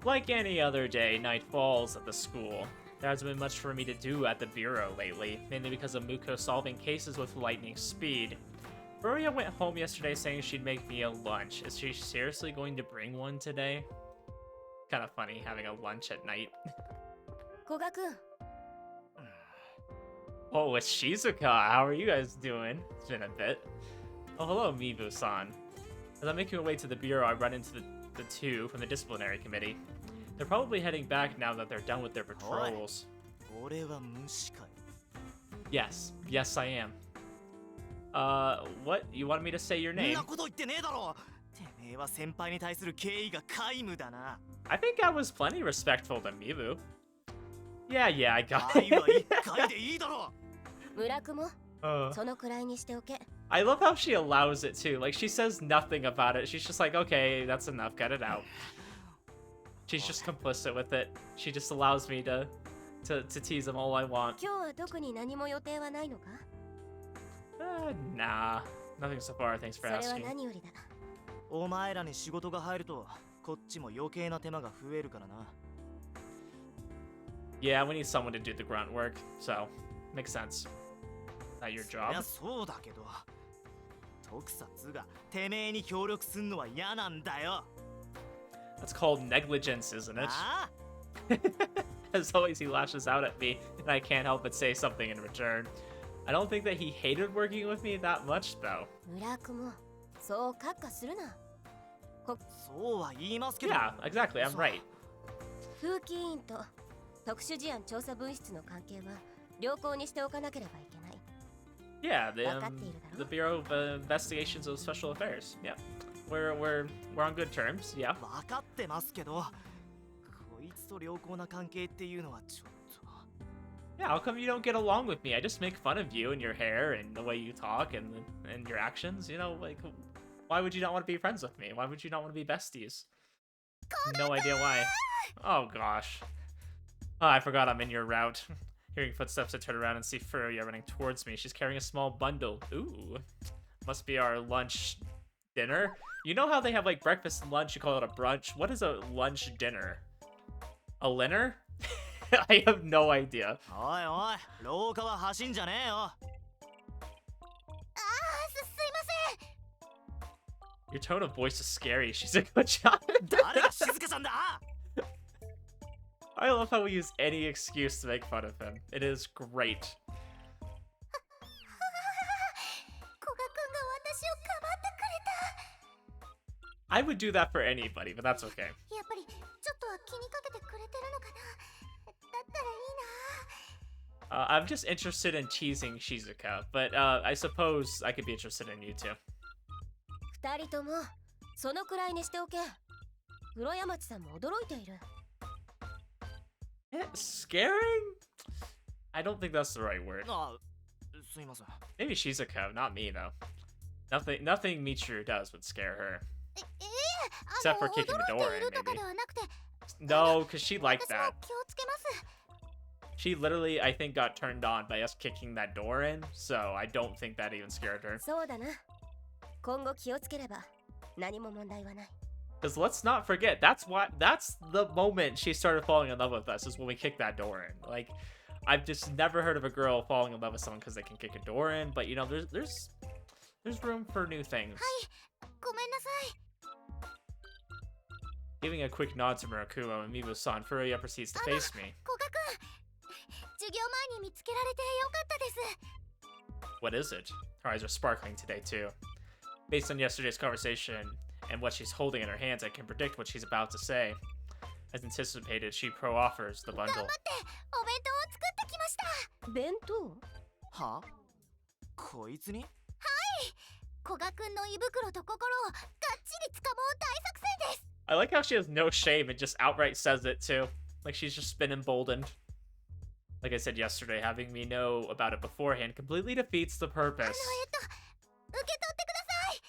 Like any other day, night falls at the school. There hasn't been much for me to do at the bureau lately, mainly because of Muko solving cases with lightning speed. Furuya went home yesterday saying she'd make me a lunch. Is she seriously going to bring one today? Kind of funny having a lunch at night. 古賀くん Oh, it's Shizuka. How are you guys doing? It's been a bit. Oh, hello, Mibu-san. As I'm making my way to the bureau, I run into the two from the disciplinary committee. They're probably heading back now that they're done with their patrols. 俺は無視かよ Yes, yes, I am. What? You want me to say your そん name? なこと言ってねえだろてめえは先輩に対する敬意が皆無だな I think I was plenty respectful to Mibu. Yeah, I got 愛は it. 一回でいいだろ村雲 Uh, そのくらいにしておけ I love how she allows it too. Like, she says nothing about it. She's just like, okay, that's enough. Get it out. She's just complicit with it. She just allows me to tease him all I want. 今日は特に何も予定はないのか Nah. Nothing so far, thanks そ for れは asking. 何よりだお前らに仕事が入るとこっちも余計な手間が増えるからな Yeah, we need someone to do the grunt work, so makes sense. Not your そりゃ job. そうだけど特撮がてめえに協力すんのは嫌なんだよ That's called negligence, isn't it? あ As always, he lashes out at me, and I can't help but say something in return. I don't think that he hated working with me that much, though. 村雲そう閣下するなそうは言いますけど Yeah, exactly, I'm right. 風紀委員と特殊事案調査分室の関係は良好にしておかなければいけない Yeah, Vakatteiru the Bureau of Investigations of Special Affairs. Yeah, we're on good terms. Yeah. 分かってますけどこいつと良好な関係っていうのはちょっと Yeah, how come you don't get along with me? I just make fun of you and your hair and the way you talk and your actions. You know, like, why would you not want to be friends with me? Why would you not want to be besties? No idea why. Oh gosh. Oh, I forgot I'm in your route. Hearing footsteps, I turn around and see Furuya running towards me. She's carrying a small bundle. Ooh. Must be our lunch dinner. You know how they have like breakfast and lunch, you call it a brunch? What is a lunch dinner? A dinner? I have no idea. おいおい廊下は走んじゃねえよ Your tone of voice is scary. She's a good job. 誰が静香さんだ I love how we use any excuse to make fun of him. It is great. 古賀くんが私をかばってくれた I would do that for anybody, but that's okay. やっぱりちょっとは気にかけてくれてるのかなだったらいいな I'm just interested in teasing Shizuka, but I suppose I could be interested in you too. 二人ともそのくらいにしておけ黒山町さんも驚いている Scaring? I don't think that's the right word. あすいません Maybe Shizuka, not me though. Nothing Michiru does would scare her. ええ Except for kicking the door 驚いてい in, るとか maybe. ではなくて No, because she liked 私も that. 気をつけます She literally, I think, got turned on by us kicking that door in, so I don't think that even scared her. そうだな今後気をつければ何も問題はない Because let's not forget, that's the moment she started falling in love with us, is when we kicked that door in. Like, I've just never heard of a girl falling in love with someone because they can kick a door in, but you know, there's room for new things. ごめんなさい Giving a quick nod to Murakumo and Mibu-san, Furuya proceeds to face me. 古賀くん授業前に見つけられてよかったです What is it? Her eyes are sparkling today too. Based on yesterday's conversation and what she's holding in her hands, I can predict what she's about to say. As anticipated, she pro-offers the 頑 bundle. 張ってお弁当を作ってきました弁当はこいつに古賀くんの胃袋と心をがっちり掴もう大作戦です I like how she has no shame and just outright says it too. Like she's just been emboldened. Like I said yesterday, having me know about it beforehand completely defeats the purpose. 受け取ってください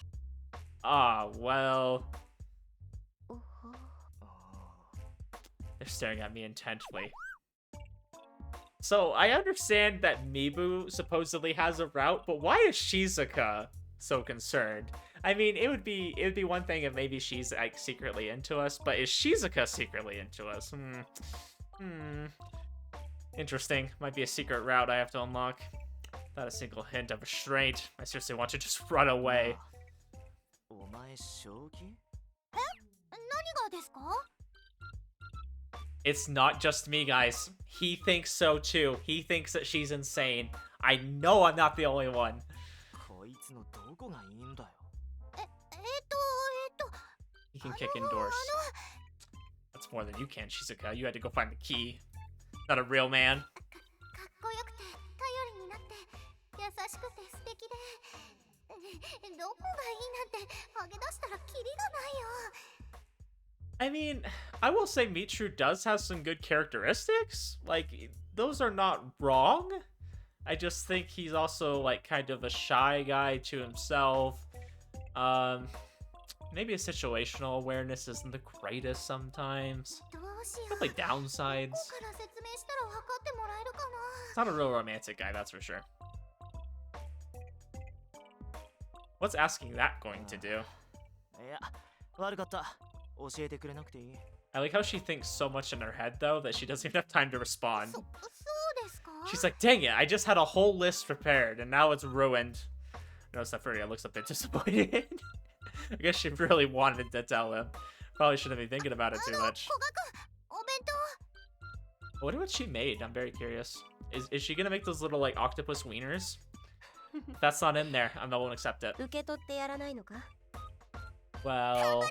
Ah, well... おほ They're staring at me intently. So, I understand that Mibu supposedly has a route, but why is Shizuka so concerned? I mean, it would be one thing if maybe she's like secretly into us, but is Shizuka secretly into us? Interesting. Might be a secret route I have to unlock. Not a single hint of restraint. I seriously want to just run away. お前正気？何がですか？ It's not just me, guys. He thinks so too. He thinks that she's insane. I know I'm not the only one. こいつのどこがいいんだよ。He can kick indoors. That's more than you can, Shizuka. You had to go find the key. Not a real man. かっこよくて頼りになって優しくて素敵でどこがいいなんてあげ出したらキリがないよ。 I mean, I will say Michiru does have some good characteristics. Like, those are not wrong. I just think he's also, like, kind of a shy guy to himself. Maybe his situational awareness isn't the greatest sometimes. Probably downsides. He's not a real romantic guy, that's for sure. What's asking that going to do? いや、悪かった。教えてくれなくていい。 I like how she thinks so much in her head, though, that she doesn't even have time to respond. She's like, dang it, I just had a whole list prepared, and now it's ruined. Notice that Furia looks a bit disappointed. I guess she really wanted to tell him. Probably shouldn't be thinking about it too much. I wonder what she made. I'm very curious. Is she gonna make those little, like, octopus wieners? If that's not in there, I won't accept it. Well...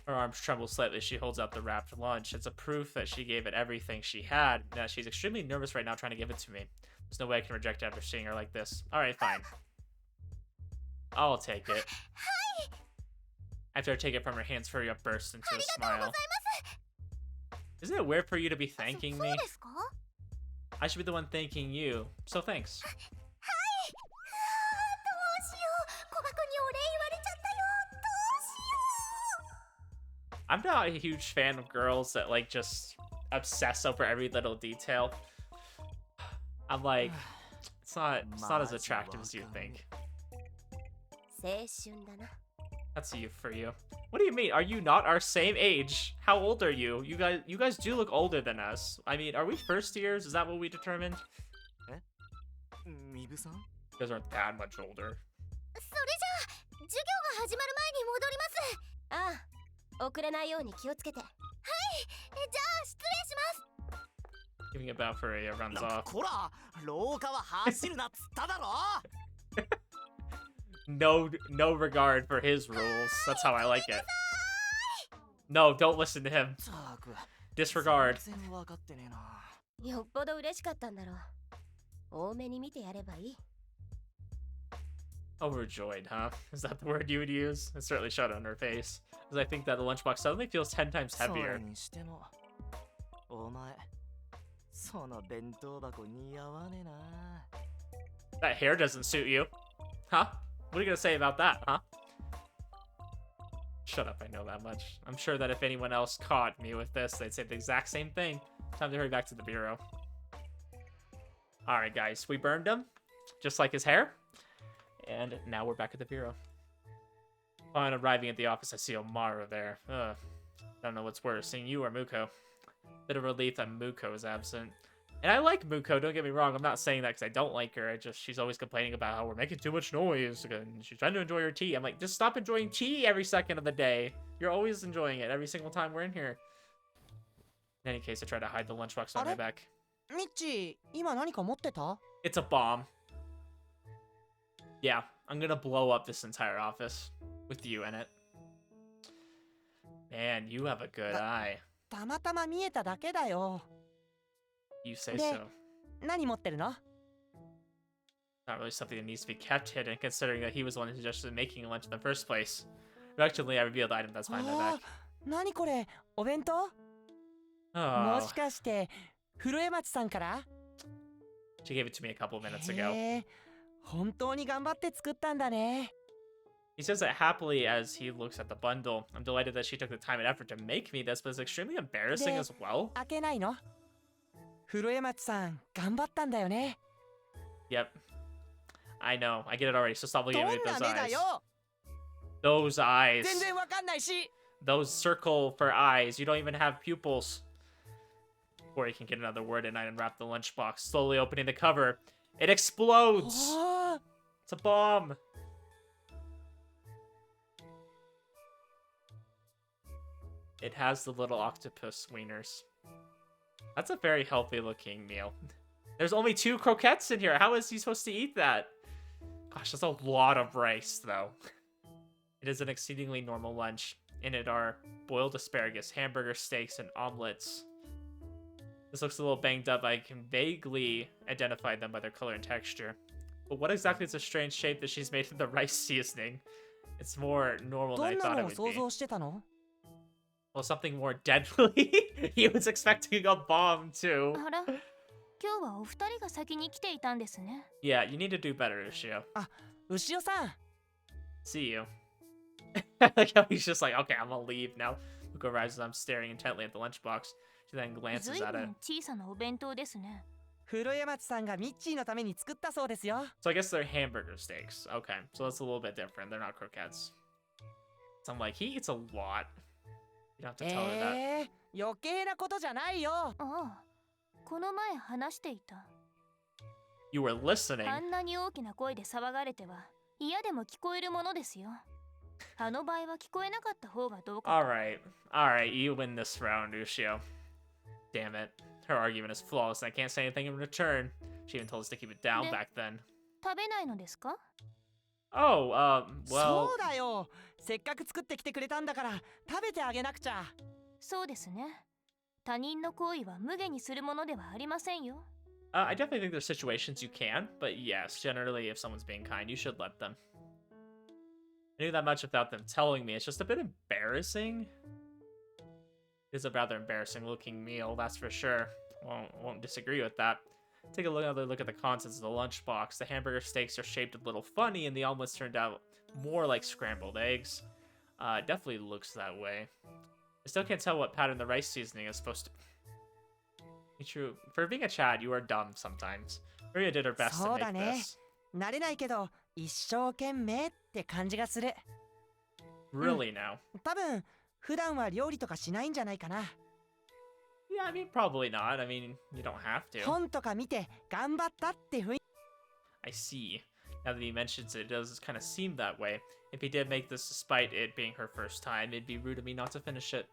Her arms tremble slightly as she holds out the wrapped lunch. It's a proof that she gave it everything she had. Now she's extremely nervous right now trying to give it to me. There's no way I can reject it after seeing her like this. Alright, fine. I'll take it. After I take it from her hands, Furia bursts into a smile. Isn't it weird for you to be thanking me? I should be the one thanking you, so thanks. I'm not a huge fan of girls that, like, just obsess over every little detail. I'm like, it's not as attractive as you think. That's you for you. What do you mean? Are you not our same age? How old are you? You guys do look older than us. I mean, are we first years? Is that what we determined? You guys aren't that much older. Giving it back for a runs off. No regard for his rules. That's how I like it. No, don't listen to him. Disregard. Overjoyed, huh? Is that the word you would use? It certainly showed on her face. Because I think that the lunchbox suddenly feels 10 times heavier. That hair doesn't suit you. Huh? What are you gonna say about that, huh? Shut up, I know that much. I'm sure that if anyone else caught me with this, they'd say the exact same thing. Time to hurry back to the bureau. Alright, guys, we burned him. Just like his hair. And now we're back at the bureau. Upon arriving at the office, I see Omaru there. Don't know what's worse, seeing you or Muko. Bit of relief that Muko is absent. And I like Muko, don't get me wrong. I'm not saying that because I don't like her. She's always complaining about how we're making too much noise. And she's trying to enjoy her tea. I'm like, just stop enjoying tea every second of the day. You're always enjoying it every single time we're in here. In any case, I try to hide the lunchbox on my back. Michi, 今何か持ってた? It's a bomb. Yeah, I'm gonna blow up this entire office with you in it. Man, you have a good eye. たまたま見えただけだよ。 You say so. 何持ってるの? Not really something that needs to be kept hidden, considering that he was the one who suggested making lunch in the first place. Reluctantly, I revealed the item that's behind my back. 何これ? お弁当? Oh. もしかして、古江町さんから? She gave it to me a couple of minutes ago. 本当に頑張って作ったんだね. He says it happily as he looks at the bundle. I'm delighted that she took the time and effort to make me this, but it's extremely embarrassing as well. 開けないの? 古江町さん、頑張ったんだよね. Yep. I know. I get it already. So stop looking ど at me ん with な those 目だ eyes. よ Those eyes. 全然わかんないし Those circle for eyes. You don't even have pupils. Before he can get another word in, I unwrap the lunchbox, slowly opening the cover. It explodes. あ It's a bomb. It has the little octopus wieners. That's a very healthy looking meal. There's only 2 croquettes in here. How is he supposed to eat that? Gosh, that's a lot of rice, though. It is an exceedingly normal lunch. In it are boiled asparagus, hamburger steaks, and omelets. This looks a little banged up. I can vaguely identify them by their color and texture. But what exactly is the strange shape that she's made from the rice seasoning? It's more normal ど than I んな thought の it を would 想 be. 像してたの Well, something more deadly. He was expecting a bomb, too. あら、今日はお二人が先に来ていたんですね。 Yeah, you need to do better, Ushio. 牛尾さん See you. Like how he's just like, okay, I'm gonna leave now. Luko arrives as I'm staring intently at the lunchbox. She then ず glances い at ぶ it. ん小さなお弁当ですね。古江町さんがミッチーのために作ったそうですよ So I guess they're hamburger steaks. Okay, so that's a little bit different. They're not croquettes. So I'm like, he eats a lot. You don't have to tell her that. 余計なことじゃないよああ、この前話していた。 You were listening. あんなに大きな声で騒がれては嫌でも聞こえるものですよ。あの場合は聞こえなかった方がどうか。 Alright. Alright, you win this round, Ushio. Damn it. Her argument is flawless and I can't say anything in return. She even told us to keep it down back then. 食べないのですか？ Oh, そ well... うだよせっかく作ってきてくれたんだから食べてあげなくちゃそうですね。他人の行為は無下にするものではありませんよ。I definitely think there's situations you can, but yes, generally if someone's being kind, you should let them. I knew that much without them telling me. It's just a bit embarrassing. It's a rather embarrassing looking meal, that's for sure. Won't disagree with that. Take another look at the contents of the lunchbox. The hamburger steaks are shaped a little funny, and the omelets turned out more like scrambled eggs. It definitely looks that way. I still can't tell what pattern the rice seasoning is supposed to... Michiru, for being a Chad, you are dumb sometimes. Maria did her best to そうだ make ね this. 慣れないけど一生懸命って感じがする Really now? 多分普段は料理とかしないんじゃないかな Yeah, I mean, probably not. I mean, you don't have to. 本とか見て頑張ったって雰囲 I see. Now that he mentions it, it does kind of seem that way. If he did make this despite it being her first time, it'd be rude of me not to finish it.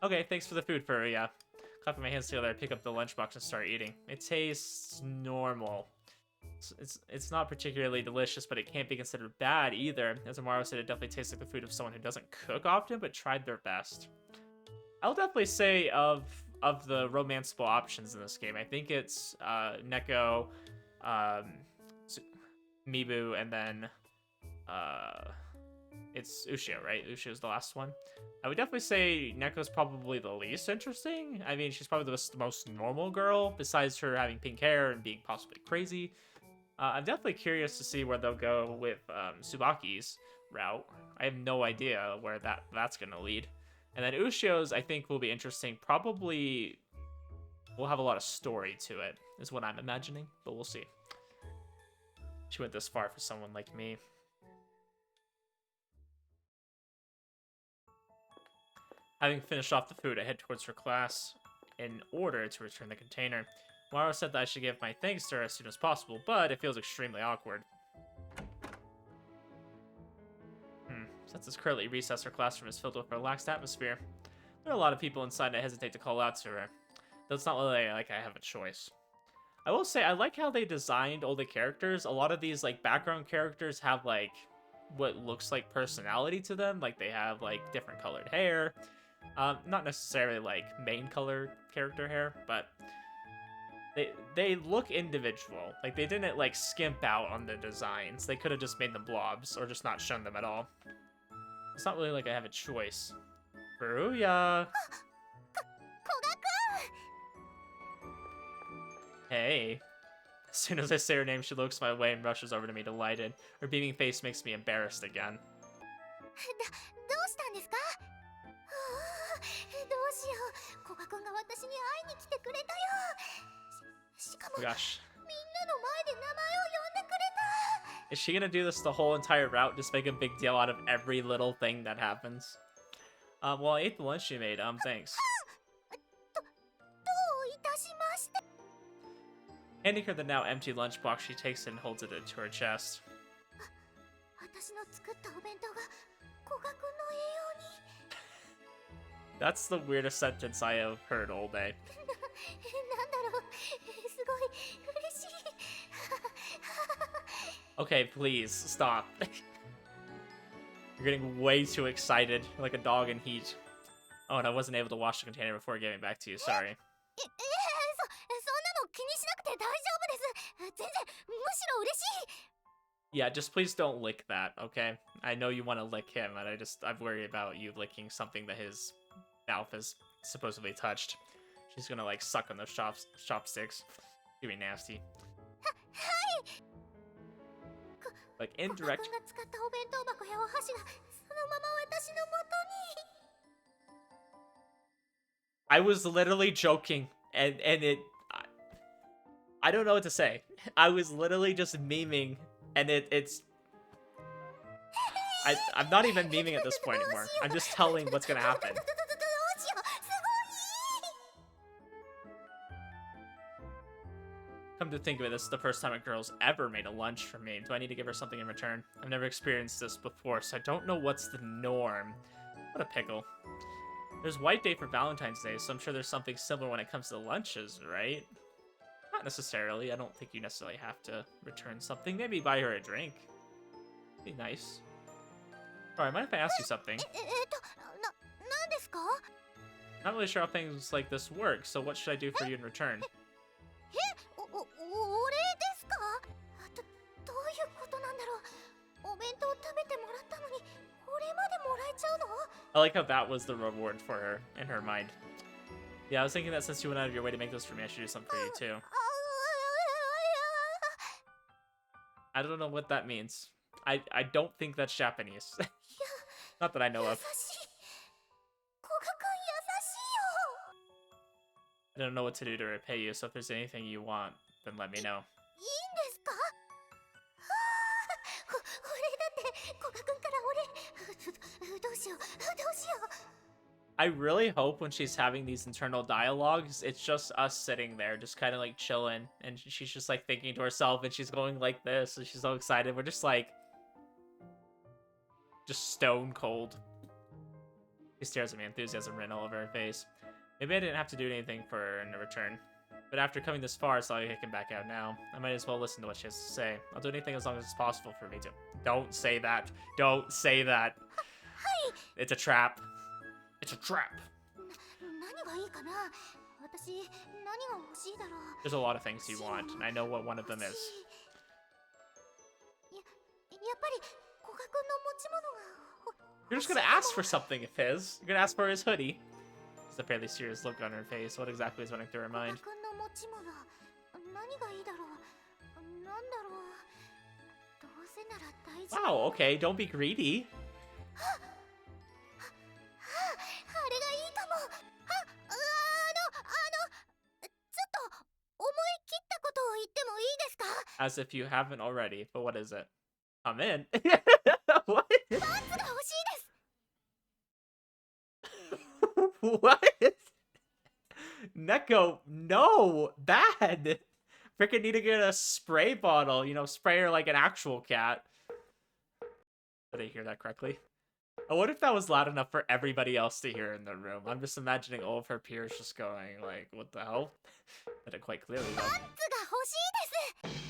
Okay, thanks for the food, Furuya. Clapping my hands together, I pick up the lunchbox and start eating. It tastes normal. It's not particularly delicious, but it can't be considered bad either. As Amaro said, it definitely tastes like the food of someone who doesn't cook often, but tried their best. I'll definitely say of the romanceable options in this game, I think it's Neko, Mibu, and then it's Ushio, right? Ushio's the last one. I would definitely say Neko's probably the least interesting. I mean, she's probably the most normal girl, besides her having pink hair and being possibly crazy. I'm definitely curious to see where they'll go with Tsubaki's route. I have no idea where that's going to lead. And then Ushio's, I think, will be interesting. Probably will have a lot of story to it, is what I'm imagining, but we'll see. She went this far for someone like me. Having finished off the food, I head towards her class in order to return the container. Maro said that I should give my thanks to her as soon as possible, but it feels extremely awkward. Since it's currently recessed, her classroom is filled with a relaxed atmosphere. There are a lot of people inside and I hesitate to call out to her. Though it's not really like I have a choice. I will say, I like how they designed all the characters. A lot of these, like, background characters have, like, what looks like personality to them. Like, they have, like, different colored hair. Not necessarily, like, main color character hair, but they look individual. Like, they didn't, like, skimp out on the designs. They could have just made them blobs, or just not shown them at all. It's not really like I have a choice. Furuya! Hey. As soon as I say her name, she looks my way and rushes over to me delighted. Her beaming face makes me embarrassed again. どうしたんですか？はあ、どうしよう。古賀くんが私に会いに来てくれたよ。しかも、 Oh gosh. みんなの前で名前を呼んでくれた。Is she gonna do this the whole entire route? Just make a big deal out of every little thing that happens? Well, I ate the lunch you made. Thanks. どういたしまして。 Handing her the now empty lunchbox, she takes it and holds it to her chest. 私の作ったお弁当が古賀くんの栄養に。 That's the weirdest sentence I have heard all day. なんだろう、すごい嬉しい。 Okay, please, stop. You're getting way too excited, like a dog in heat. Oh, and I wasn't able to wash the container before giving it back to you, sorry. そんなの気にしなくて大丈夫です。全然むしろ嬉しい。 Yeah, just please don't lick that, okay? I know you want to lick him, and I'm worried about you licking something that his mouth is supposedly touched. She's gonna, like, suck on those chopsticks. It's gonna be nasty. Like, indirect... 古賀くんが使ったお弁当箱やお箸がそのまま私の元に。 I was literally joking, and it... I don't know what to say. I was literally just memeing, and it's... I'm not even memeing at this point anymore. I'm just telling what's gonna happen. どうしよう、すごい。 Come to think of it, this is the first time a girl's ever made a lunch for me. Do I need to give her something in return? I've never experienced this before, so I don't know what's the norm. What a pickle. There's White Day for Valentine's Day, so I'm sure there's something similar when it comes to lunches, right? Not necessarily. I don't think you necessarily have to return something. Maybe buy her a drink. Be nice. Alright, mind if I ask you something? 何ですか？ Not really sure how things like this work, so what should I do for you in return? お礼ですか？どういうことなんだろう。お弁当食べてもらったのにお礼までもらえちゃうの？ I like how that was the reward for her, in her mind. Yeah, I was thinking that since you went out of your way to make this for me, I should do something for you too. I don't know what that means. I don't think that's Japanese. Not that I know of. 優しい。古賀くん優しいよ。 I don't know what to do to repay you, so if there's anything you want, then let me know. いいんですか？お礼だって古賀くんからお礼。どうしよう、どうしよう。 I really hope when she's having these internal dialogues, it's just us sitting there, just kind of like chilling, and she's just like thinking to herself, and she's going like this, and she's so excited. We're just like, just stone cold. She stares at me, enthusiasm written all over her face. Maybe I didn't have to do anything for her in return. But after coming this far, it's not like I can back out now. I might as well listen to what she has to say. I'll do anything as long as it's possible for me to. Don't say that. Don't say that. It's a trap. It's a trap. 何がいいかな。私何が欲しいだろう。 There's a lot of things you want, and I know what one of them is. やっぱり古賀くんの持ち物が。 You're just gonna ask for something of his. You're gonna ask for his hoodie. There's a fairly serious look on her face. What exactly is running through her 古賀 mind? くんの持ち物。何がいいだろう。なんだろう。どうせなら大事な。 Wow, okay, don't be greedy. あれがいいかも。ちょっと思い切ったことを言ってもいいですか？ As if you haven't already, but what is it? I'm in. What? パンツが欲しいです。 What? Neko, no! Bad! Freaking need to get a spray bottle, you know, spray her like an actual cat. Did I hear that correctly? I wonder if that was loud enough for everybody else to hear in the room. I'm just imagining all of her peers just going, like, what the hell? Did it quite clearly, パン though. ツが欲しいです。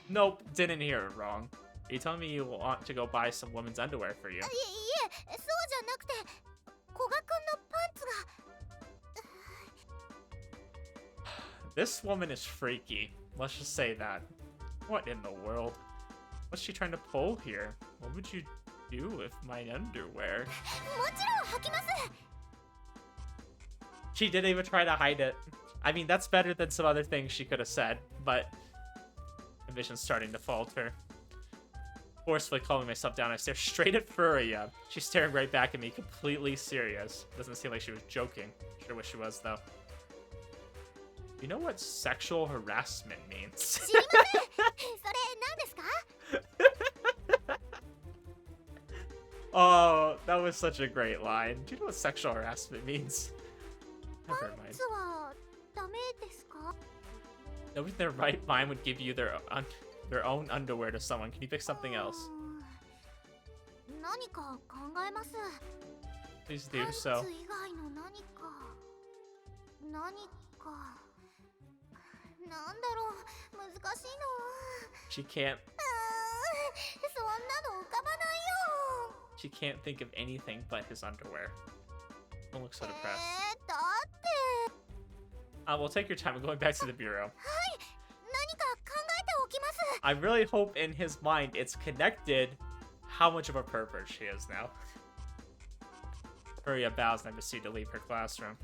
Nope, didn't hear it wrong. Are you telling me you want to go buy some women's underwear for you? いえ、そうじゃなくて、古賀くんのパンツが。 This woman is freaky. Let's just say that. What in the world? What's she trying to pull here? What would you do with my underwear? もちろん履きます。 She didn't even try to hide it. I mean, that's better than some other things she could have said, but the vision's starting to falter. Forcefully calming myself down, I stare straight at Furia. She's staring right back at me, completely serious. Doesn't seem like she was joking. Sure wish she was, though. You know what sexual harassment means? 知りません。それ何ですか？ Oh, that was such a great line. Do you know what sexual harassment means? Never パン mind. ツはダメですか？ Nobody in their right mind would give you their own underwear to someone. Can you pick something else? 何か考えます。 Please パ do ンツ so. 以外の何かなんだろう、難しいな。 She can't そんなの浮かばないよ。 she can't think of anything but his underwear. Don't look so depressed. だって。 We'll take your time. I'm going back to the bureau. はい、何か考えておきます。 I really hope in his mind it's connected how much of a pervert she is now. Furia bows and I proceed to leave her classroom.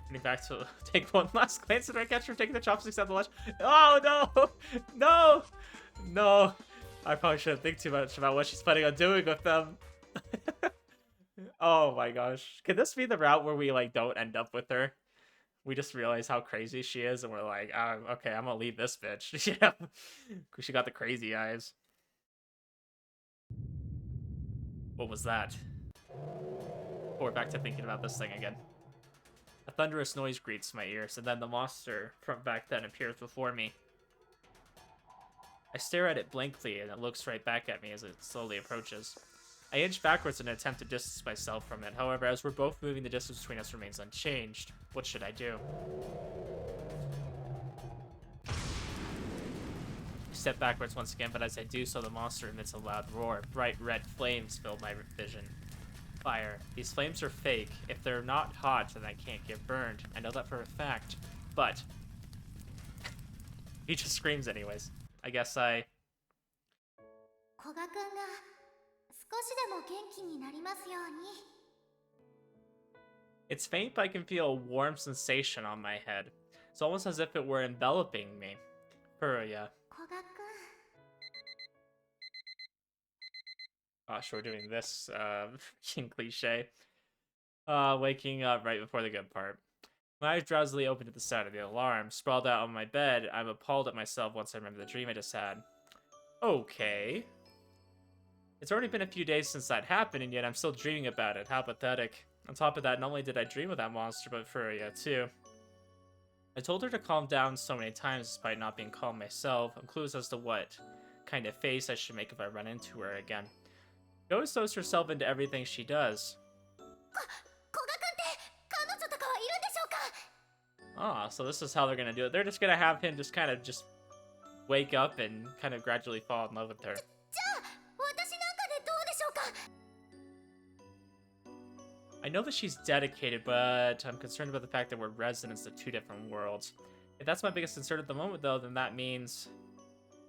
Getting back to take one last glance at her, catch her taking the chopsticks out of the lunch. Oh no! No! No! I probably shouldn't think too much about what she's planning on doing with them. Oh my gosh. Can this be the route where we like don't end up with her? We just realize how crazy she is and we're like, okay, I'm gonna leave this bitch. Yeah. She got the crazy eyes. What was that? We're back to thinking about this thing again. A thunderous noise greets my ears, and then the monster from back then appears before me. I stare at it blankly, and it looks right back at me as it slowly approaches. I inch backwards in an attempt to distance myself from it. However, as we're both moving, the distance between us remains unchanged. What should I do? I step backwards once again, but as I do so, the monster emits a loud roar. Bright red flames fill my vision. Fire. These flames are fake. If they're not hot, then I can't get burned. I know that for a fact. But he just screams anyways. I guess I... 古賀くんが少しでも元気になりますように。 It's faint, but I can feel a warm sensation on my head. It's almost as if it were enveloping me. Furia. 古賀くん。 Gosh, we're doing this cliche. Waking up right before the good part. My eyes drowsily opened at the sound of the alarm. Sprawled out on my bed, I'm appalled at myself once I remember the dream I just had. Okay. It's already been a few days since that happened, and yet I'm still dreaming about it. How pathetic. On top of that, not only did I dream of that monster, but Furia too. I told her to calm down so many times despite not being calm myself. I'm clueless as to what kind of face I should make if I run into her again. She always throws herself into everything she does. 古賀くんって彼女とかはいるんでしょうか？ Ah, so this is how they're gonna do it. They're just gonna have him just kind of wake up and kind of gradually fall in love with her. じゃあ私なんかでどうでしょうか？ I know that she's dedicated, but I'm concerned about the fact that we're residents of two different worlds. If that's my biggest concern at the moment, though, then that means...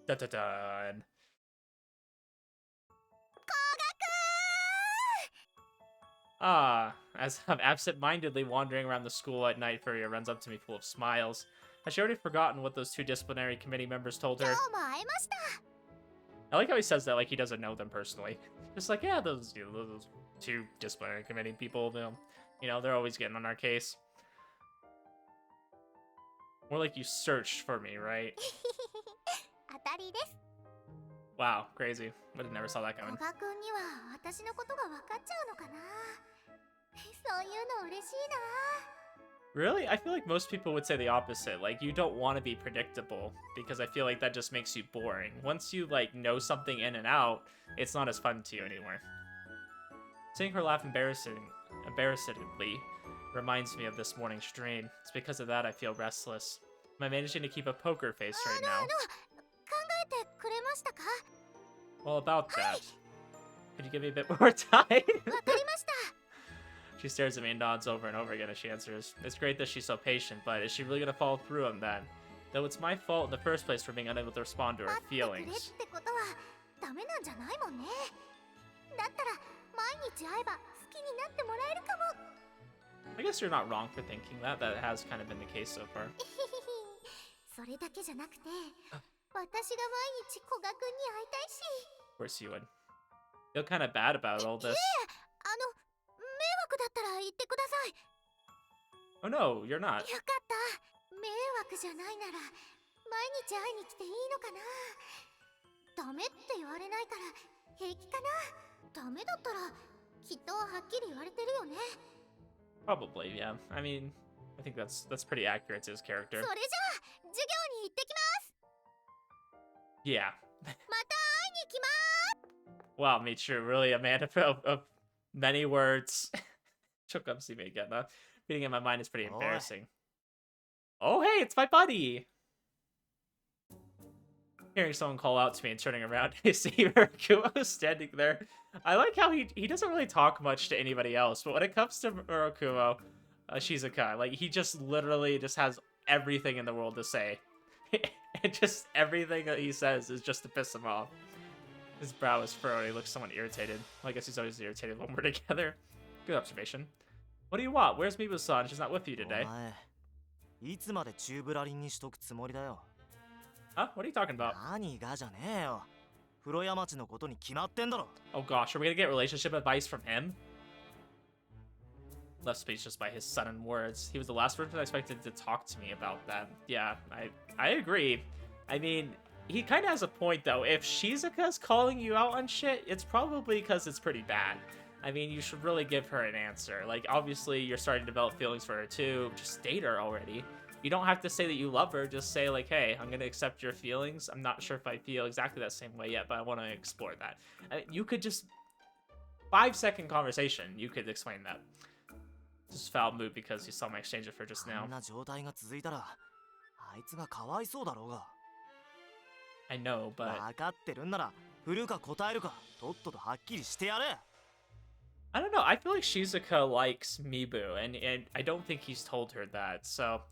Dun-dun-dun. Ah, as I'm absent-mindedly wandering around the school at night, Furia runs up to me full of smiles. Has she already forgotten what those two disciplinary committee members told her? 今日も会えました。 I like how he says that like he doesn't know them personally. Just like, yeah, those two disciplinary committee people, they're always getting on our case. More like you searched for me, right? 当たりです。 Wow, crazy. Would have never saw that coming. 古賀くんには私のことが分かっちゃうのかな。そういうの嬉しいな。 Really? I feel like most people would say the opposite. Like, you don't want to be predictable, because I feel like that just makes you boring. Once you, like, know something in and out, it's not as fun to you anymore. Seeing her laugh embarrassedly reminds me of this morning's dream. It's because of that I feel restless. Am I managing to keep a poker face right now? 考えてくれましたか？ Well, about that. Could you give me a bit more time? わかりました。 She stares at me and nods over and over again as she answers. It's great that she's so patient, but is she really gonna follow through on that? Though it's my fault in the first place for being unable to respond to her 待ってくれ feelings. ってことはダメなんじゃないもんね。だったら毎日会えば好きになってもらえるかも。 I guess you're not wrong for thinking that. That has kind of been the case so far. それだけじゃなくて、私が毎日古賀くんに会いたいし。 Of course you would. Feel kind of bad about all this. 迷惑だったら言ってください。 Oh no, you're not. よかった。迷惑じゃないなら毎日会いに来ていいのかな。ダメって言われないから平気かな。ダメだったらきっとはっきり言われてるよね。 Probably, yeah. I mean, I think that's pretty accurate to his そ character. れじゃあ授業に行ってきます。 Yeah. また会いに来ます。 Wow, Michiru, really a man of many words. Choke up, see me again. Reading in my mind is pretty embarrassing. Oh, hey, it's my buddy! Hearing someone call out to me and turning around, I see Murakumo standing there. I like how he doesn't really talk much to anybody else, but when it comes to Murakumo, Shizuka, like, he just literally just has everything in the world to say. And just everything that he says is just to piss him off. His brow is furrowed. He looks somewhat irritated. Well, I guess he's always irritated when we're together. Good observation. What do you want? Where's Mibu-san? She's not with you today. いつまでチューブラリンにしとくつもりだよ。 Huh? What are you talking about? 何がじゃねえよ。風呂屋町のことに決まってんだろ。 Oh gosh, are we gonna get relationship advice from him? Left speechless by his sudden words. He was the last person I expected to talk to me about that. Yeah, I agree. I mean, he kind of has a point though. If Shizuka's calling you out on shit, it's probably because it's pretty bad. I mean, you should really give her an answer. Like, obviously, you're starting to develop feelings for her too. Just date her already. You don't have to say that you love her. Just say, like, hey, I'm going to accept your feelings. I'm not sure if I feel exactly that same way yet, but I want to explore that. You could just... 5-second conversation, you could explain that. Just foul mood because you saw my exchange with her just now. こんな状態が続いたら、あいつがかわいそうだろうが。 I know, but... 分かってるんなら、振るか答えるか、とっととはっきりしてやれ。 I don't know. I feel like Shizuka likes Mibu, and I don't think he's told her that. So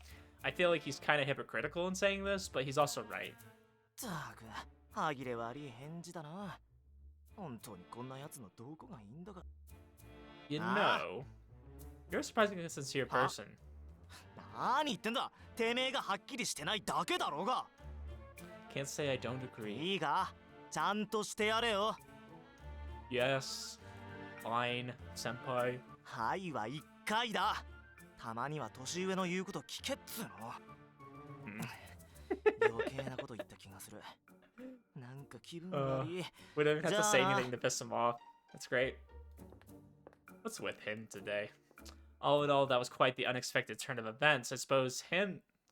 I feel like he's kind of hypocritical in saying this, but he's also right. ったく、歯切れ悪い返事だな。本当にこんなやつのどこがいいんだか。 You know, you're a surprisingly sincere person. 何言ってんだ。てめえがはっきりしてないだけだろうが。 Can't say I don't agree. いいが、ちゃんとしてやれよ。 Yes, fine, senpai. はいは一回だ。たまには年上の言うこと聞けっつうの。余計なこと言った気がする。なんか気分悪い。We don't even have to say anything to piss him off. That's great. What's with him today? All in all, that was quite the unexpected turn of events. I suppose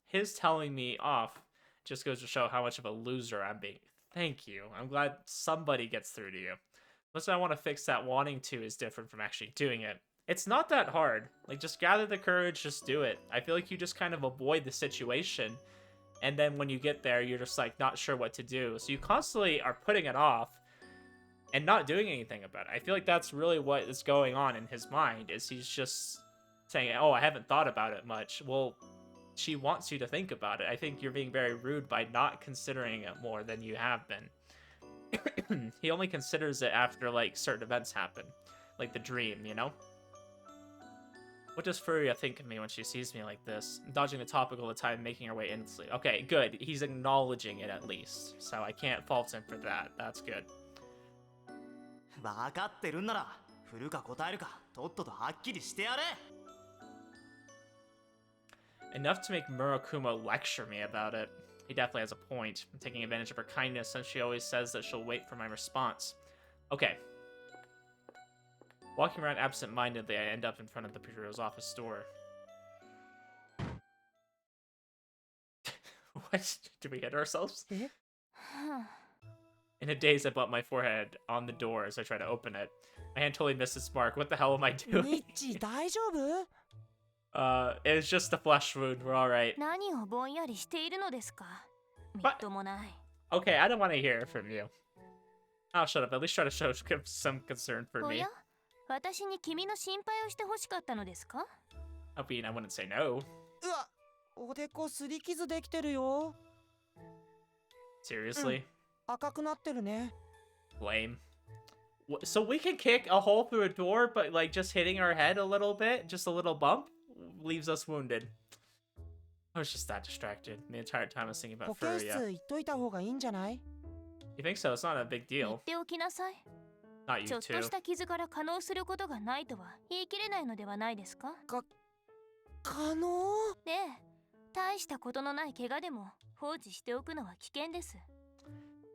his telling me off just goes to show how much of a loser I'm being. Thank you. I'm glad somebody gets through to you. Unless I want to fix that wanting to is different from actually doing it. It's not that hard. Like, just gather the courage, just do it. I feel like you just kind of avoid the situation, and then when you get there, you're just, like, not sure what to do. So you constantly are putting it off and not doing anything about it. I feel like that's really what is going on in his mind, is he's just saying, oh, I haven't thought about it much. Well, she wants you to think about it. I think you're being very rude by not considering it more than you have been. He only considers it after, like, certain events happen. Like the dream, you know? What does Furia think of me when she sees me like this? Dodging the topic all the time, making her way endlessly. Okay, good. He's acknowledging it at least. So I can't fault him for that. That's good. 分かってるんなら、振るか答えるか、とっととはっきりしてやれ。 Enough to make Murakumo lecture me about it. He definitely has a point. I'm taking advantage of her kindness since she always says that she'll wait for my response. Okay. Walking around absent-mindedly, I end up in front of the Michiru's office door. What? Did we hit ourselves? In a daze, I bump my forehead on the door as I try to open it. My hand totally missed its mark. What the hell am I doing? ニッチ大丈夫？ It's just a flesh wound. We're alright. 何をぼんやりしているのですか。みっともない。 Okay, I don't want to hear it from you. Oh, shut up. At least try to show some concern for お me. や、私に君の心配をしてほしかったのですか。 I mean, I wouldn't say no. うわ、おでこすり傷できてるよ。 Seriously? 赤くなってるね。 Lame. So we can kick a hole through a door, but like just hitting our head a little bit, just a little bump, leaves us wounded. I was just that distracted. The entire time I was thinking 保 about 健室 Furia. 行っといた方がいいんじゃない？ You think so? It's not a big 言 deal. っておきなさい。 Not ち you ょっと too. した傷から可能することがないとは言い切れないのではないですか。可能？で、大したことのない怪我でも放置しておくのは危険です。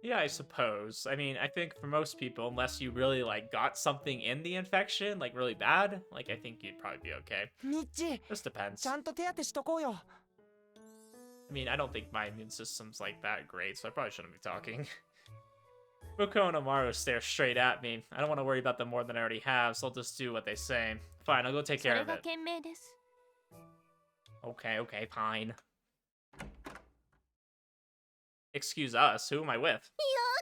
Yeah, I suppose. I mean, I think for most people, unless you really, like, got something in the infection, like, really bad, like, I think you'd probably be okay. ミッチ Just depends. ちゃんと手当てしとこうよ I mean, I don't think my immune system's, like, that great, so I probably shouldn't be talking. Muko and Amaru stare straight at me. I don't want to worry about them more than I already have, so I'll just do what they say. Fine, I'll go take そ care れ of が it. 賢明です Okay, okay, fine. Excuse us, who am I with? よ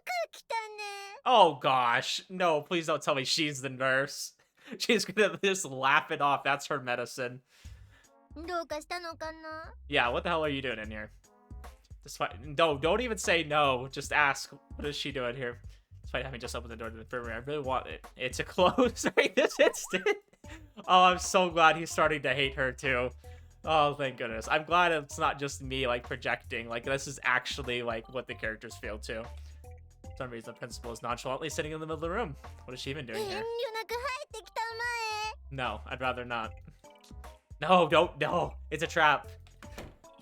く来たね Oh gosh, no, please don't tell me she's the nurse. She's gonna just laugh it off, that's her medicine. どうかしたのかな Yeah, what the hell are you doing in here? No, don't even say no, just ask, what is she doing here? Despite having just opened the door to the infirmary, I really want it to close right this instant. Oh, I'm so glad he's starting to hate her too. Oh, thank goodness. I'm glad it's not just me, like, projecting. Like, this is actually, like, what the characters feel, too. For some reason, the principal is nonchalantly sitting in the middle of the room. What is she even 遠 doing 慮 here? なく入ってきた No, I'd rather not. No, don't, no. It's a trap.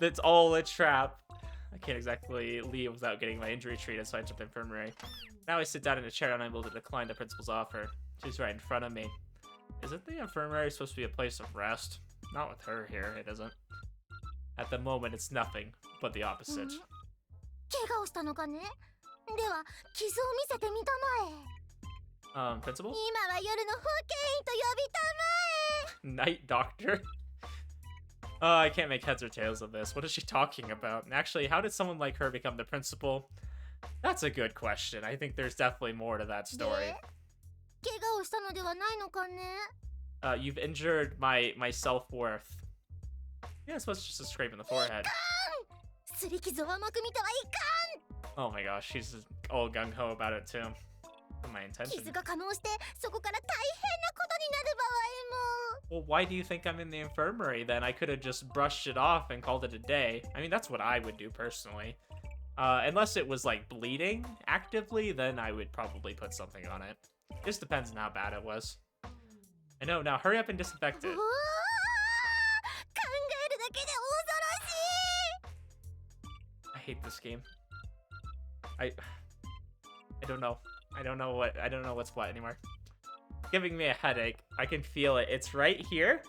It's all a trap. I can't exactly leave without getting my injury treated, so I enter the infirmary. Now I sit down in a chair, unable to decline the principal's offer. She's right in front of me. Isn't the infirmary supposed to be a place of rest? Not with her here, it isn't. At the moment, it's nothing but the opposite. 前怪我をしたのかねでは傷を見せてみたまえ Principal? 今は夜の保健医と呼びたま Night doctor? I can't make heads or tails of this. What is she talking about? And actually, how did someone like her become the principal? That's a good question. I think there's definitely more to that え story. で怪我をしたのではないのかね You've injured my self-worth. Yeah, it's supposed to just a scrape in the forehead. すり傷を甘く見てはいか Oh my gosh, she's all gung-ho about it too. My ん intention. 傷が可能してそこから大変なことになる場合も Well, why do you think I'm in the infirmary then? I could have just brushed it off and called it a day. I mean, that's what I would do personally. Unless it was like bleeding actively, then I would probably put something on it. Just depends on how bad it was. I know, now hurry up and disinfect う it. わー考えるだけで恐ろしい I hate this game. I don't know. I don't know what's what anymore. Giving me a headache. I can feel it. It's right here,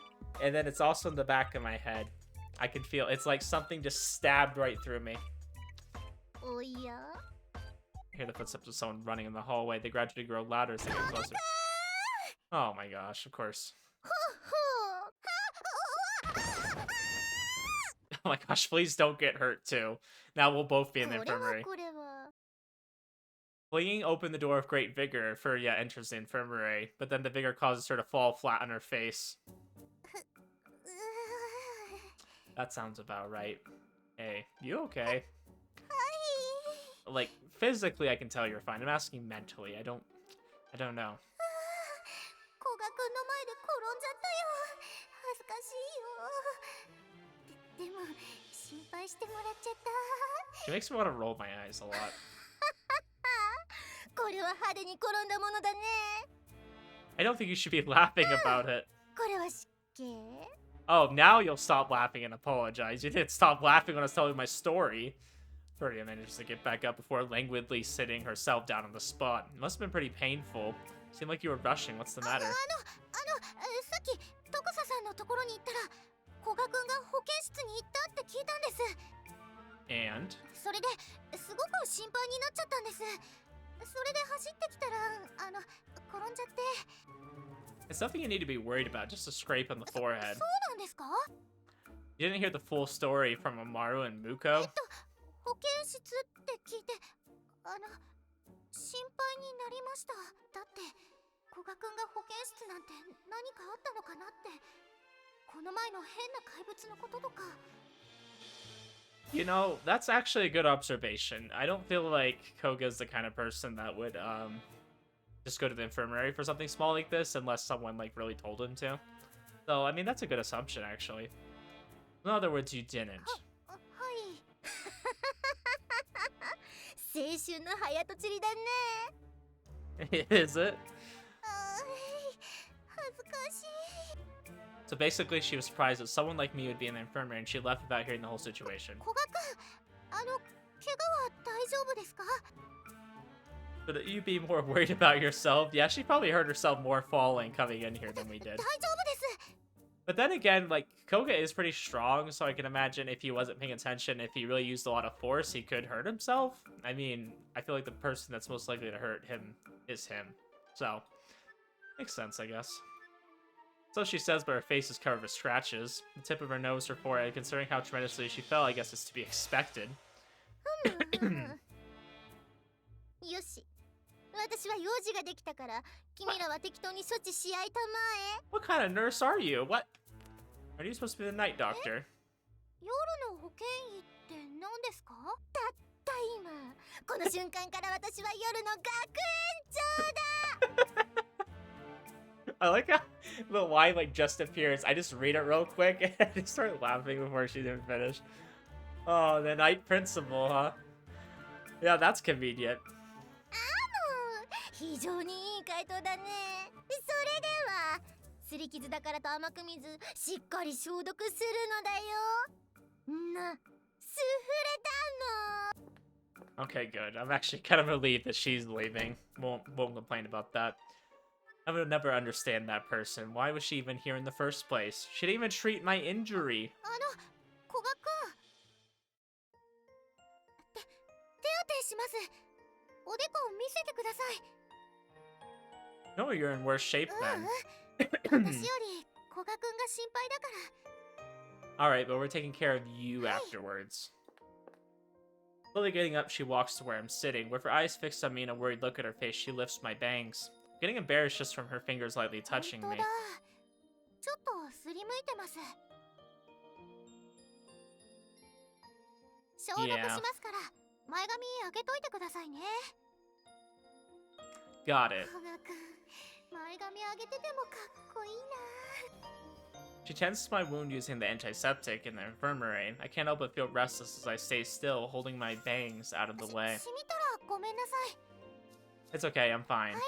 and then it's also in the back of my head. I can feel it's like something just stabbed right through me. おや I hear the footsteps of someone running in the hallway. They gradually grow louder as they get closer. Oh my gosh, of course. ほう Oh my gosh, please don't get hurt too. Now we'll both be in the これは infirmary. これは Flinging open the door with great vigor, Furia enters the infirmary, but then the vigor causes her to fall flat on her face. う That sounds about right. Hey, you okay? ー Like, physically I can tell you're fine. I'm asking mentally. I don't know. 古賀くんの前で転んじゃったよ恥ずかしいよでも心配してもらっちゃった She makes me want to roll my eyes a lot. これは派手に転んだものだね I don't think you should be laughing about it. これは失敬 Oh, now you'll stop laughing and apologize. You didn't stop laughing when I was telling my story. Furia manages to get back up before languidly sitting herself down on the spot. It must have been pretty painful. Seemed like you were rushing. What's the matter? さっき徳佐さんのところに行ったら古賀くんが保健室に行ったって聞いたんです And? それですごく心配になっちゃったんですそれで走ってきたら転んじゃって It's nothing you need to be worried about, just a scrape on the forehead. そうなんですか You didn't hear the full story from Amaru and Muko? 保健室って聞いて心配になりましただって古賀くんが保健室なんて何かあったのかなってこの前の変な怪物のこととか You know, that's actually a good observation. I don't feel like Koga's the kind of person that would, just go to the infirmary for something small like this unless someone, like, really told him to. So, I mean, that's a good assumption, actually. In other words, you didn't. はい 青春の早とちりだね Is it? 恥ずかしい So basically, she was surprised that someone like me would be in the infirmary, and she left without hearing the whole situation. 古賀くん怪我は大丈夫ですか Should you be more worried about yourself? Yeah, she probably hurt herself more falling coming in here than we 大 did. 丈夫です But then again, like, Koga is pretty strong, so I can imagine if he wasn't paying attention, if he really used a lot of force, he could hurt himself. I mean, I feel like the person that's most likely to hurt him is him. So, makes sense, I guess. So she says, but her face is covered with scratches. The tip of her nose, her forehead, considering how tremendously she fell, I guess it's to be expected. よし私は用事ができたから君らは適当に処置し合いたまえ What kind of nurse are you? What? Are you supposed to be the night doctor? 夜の保健医って何ですかたった今この瞬間から私は夜の学園長だ I like how the line like just appears. I just read it real quick and I start laughing before she even finished. Oh, the night principal, huh? Yeah, that's convenient. 非常にいい回答だねそれでは擦り傷だからと甘く見ずしっかり消毒するのだよなスフレだの Okay, good. I'm actually kind of relieved that she's leaving. Won't complain about that. I would never understand that person. Why was she even here in the first place? She didn't even treat my injury. 古賀くん手当てしますおでこを見せてください No, you're in worse shape 私 then. より古賀くんが心配だから Alright, but we're taking care of you afterwards. Slowly getting up, she walks to where I'm sitting. With her eyes fixed on me and a worried look at her face, she lifts my bangs. Getting embarrassed just from her fingers lightly touching 本当 me. だちょっとすりむいてます消毒しますから前髪開けといてくださいね Got it. 古賀くん前髪上げててもかっこいいな She tends to my wound using the antiseptic in the infirmary. I can't help but feel restless as I stay still, holding my bangs out of the way. 染みたらごめんなさい It's okay, I'm fine. はい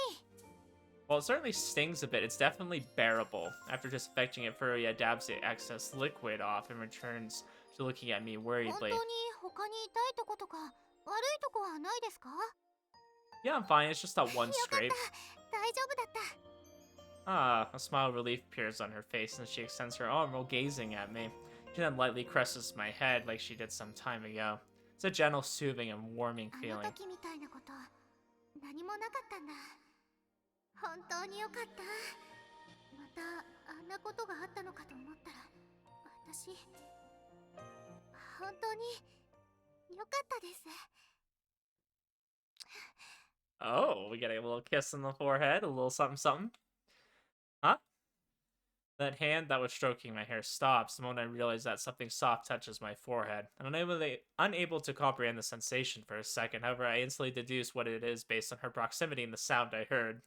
While it certainly stings a bit, it's definitely bearable. After disinfecting it, Furia dabs the excess liquid off and returns to looking at me 本当 worriedly. に他に痛いとことか悪いとこはないですか Yeah, I'm fine, it's just that one よかった scrape. 大丈夫だった Ah, a smile of relief appears on her face and she extends her arm while gazing at me. She then lightly caresses my head like she did some time ago. It's a gentle, soothing, and warming あの feeling. 時みたいなこと何もなかったんだ本当によかったまたあんなことがあったのかと思ったら私本当によかったです Oh, we get a little kiss on the forehead, a little something something. Huh? That hand that was stroking my hair stops the moment I realize that something soft touches my forehead. I'm unable to comprehend the sensation for a second. However, I instantly deduce what it is based on her proximity and the sound I heard.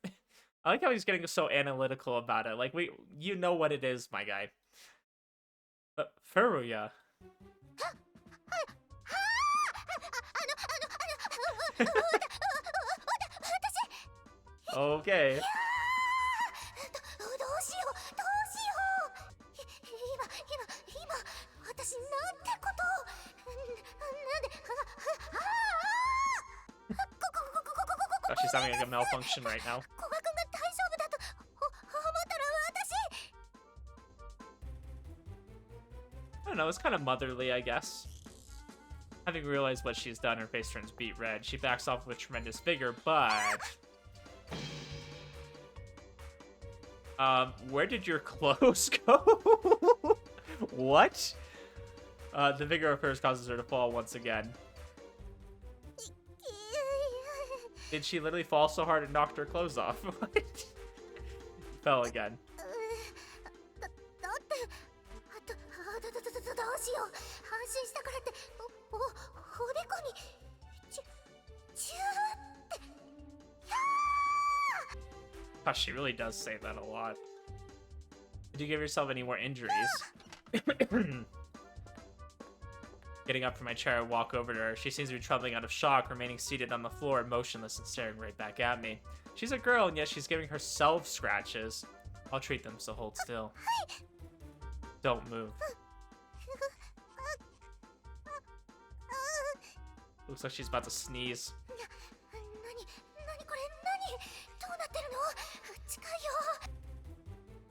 I like how he's getting so analytical about it. Like, you know what it is, my guy. But Furuya. Okay. どうしようどうしよう今私なんてことをなんでOh, she's having like a malfunction right now. 古賀くんが大丈夫だと思ったら私 I don't know, it's kind of motherly, I guess. Having realized what she's done, her face turns beet red. She backs off with tremendous vigor, but... where did your clothes go? What? The vigor of hers causes her to fall once again. Did she literally fall so hard it knocked her clothes off? What? Fell again. だってどうしよう安心したからっておでこにチューって Gosh, she really does say that a lot. Did you give yourself any more injuries? Getting up from my chair, I walk over to her. She seems to be trembling out of shock, remaining seated on the floor, motionless and staring right back at me. She's a girl, and yet she's giving herself scratches. I'll treat them, so hold still. Don't move. Looks like she's about to sneeze. 何こ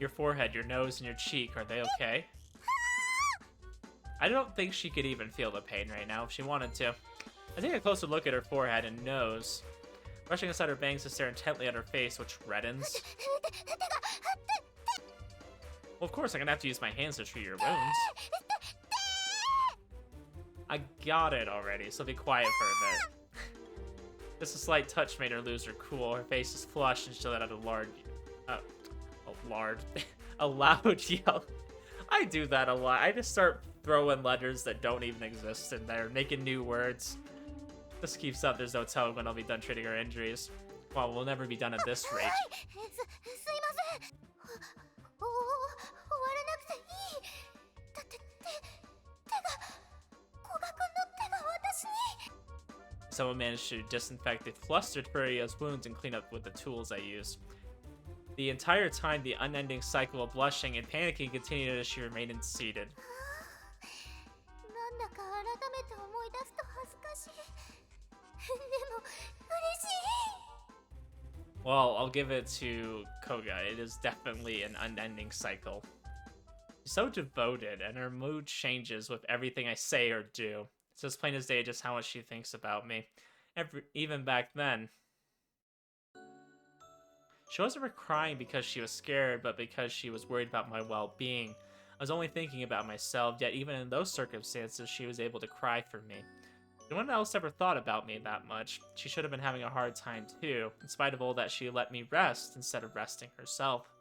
Your forehead, your nose, and your cheek, are they okay? I don't think she could even feel the pain right now if she wanted to. I take a closer look at her forehead and nose, brushing aside her bangs to stare intently at her face, which reddens. Well, of course, I'm gonna have to use my hands to treat your wounds. I got it already, so be quiet for a bit. Just a slight touch made her lose her cool. Her face is flushed and she let out a a loud yell. I do that a lot. I just start throwing letters that don't even exist in there, making new words. This keeps up, there's no telling when I'll be done treating her injuries. Well, we'll never be done at this rate. Someone managed to disinfect the flustered Furia's wounds and clean up with the tools I use. The entire time, the unending cycle of blushing and panicking continued as she remained seated. Well, I'll give it to Koga. It is definitely an unending cycle. She's so devoted, and her mood changes with everything I say or do. It's as plain as day just how much she thinks about me. Even back then. She wasn't crying because she was scared, but because she was worried about my well-being. I was only thinking about myself, yet even in those circumstances, she was able to cry for me. No one else ever thought about me that much. She should have been having a hard time too, in spite of all that she let me rest instead of resting herself.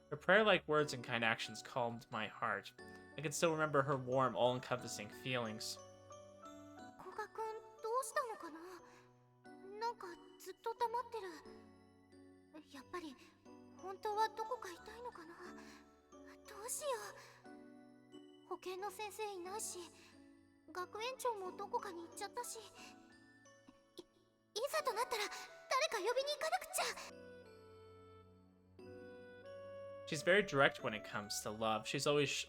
Her prayer-like words and kind actions calmed my heart. I can still remember her warm, all-encompassing feelings. She's very direct when it comes to love. She's always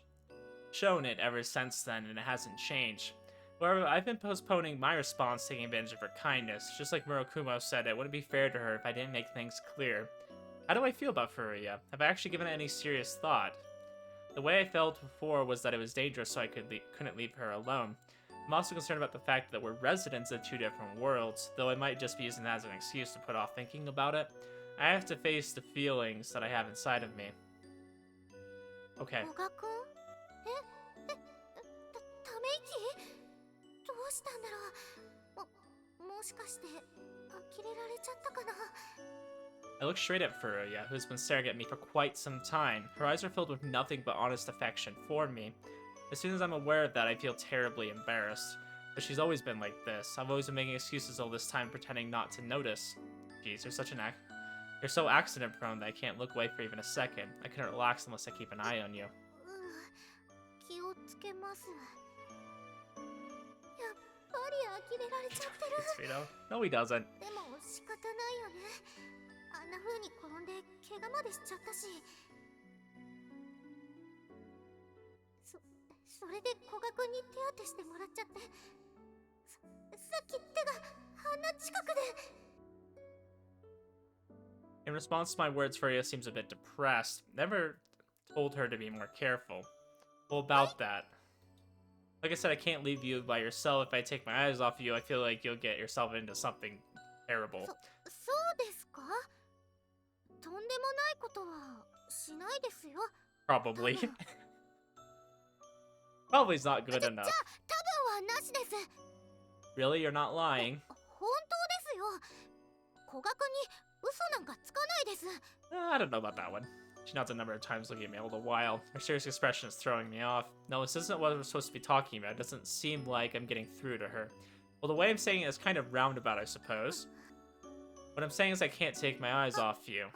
shown it ever since then, and it hasn't changed. However, I've been postponing my response, taking advantage of her kindness. Just like Murakumo said, it wouldn't be fair to her if I didn't make things clear. How do I feel about Furuya? Have I actually given it any serious thought? The way I felt before was that it was dangerous, so I couldn't leave her alone. I'm also concerned about the fact that we're residents of two different worlds, though I might just be using that as an excuse to put off thinking about it. I have to face the feelings that I have inside of me. Okay. I look straight at Furuya, who's been staring at me for quite some time. Her eyes are filled with nothing but honest affection for me. As soon as I'm aware of that, I feel terribly embarrassed. But she's always been like this. I've always been making excuses all this time, pretending not to notice. Jeez, you're so accident-prone that I can't look away for even a second. I couldn't relax unless I keep an eye on you. No, he doesn't. In response to my words, Furuya seems a bit depressed. Never told her to be more careful. Well, about that. Like I said, I can't leave you by yourself. If I take my eyes off you, I feel like you'll get yourself into something terrible. Probably. Probably's not good enough. Really? You're not lying? I don't know about that one. She nods a number of times, looking at me all the while. Her serious expression is throwing me off. No, this isn't what we're supposed to be talking about. It doesn't seem like I'm getting through to her. Well, the way I'm saying it is kind of roundabout, I suppose. What I'm saying is I can't take my eyes off you.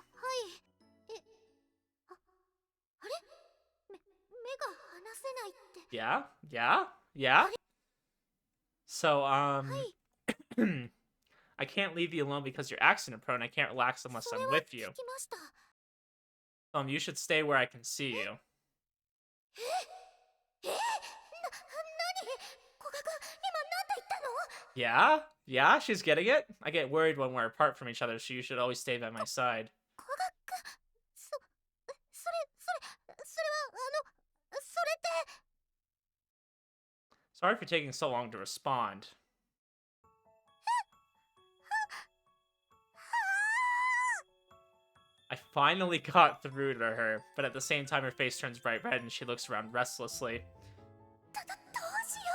Yeah? So, I can't leave you alone because you're accident-prone. I can't relax unless I'm with you. You should stay where I can see you. Yeah? Yeah, she's getting it? I get worried when we're apart from each other, so you should always stay by my side. 古学それはSorry for taking so long to respond. I finally got through to her, but at the same time her face turns bright red and she looks around restlessly. どうしよ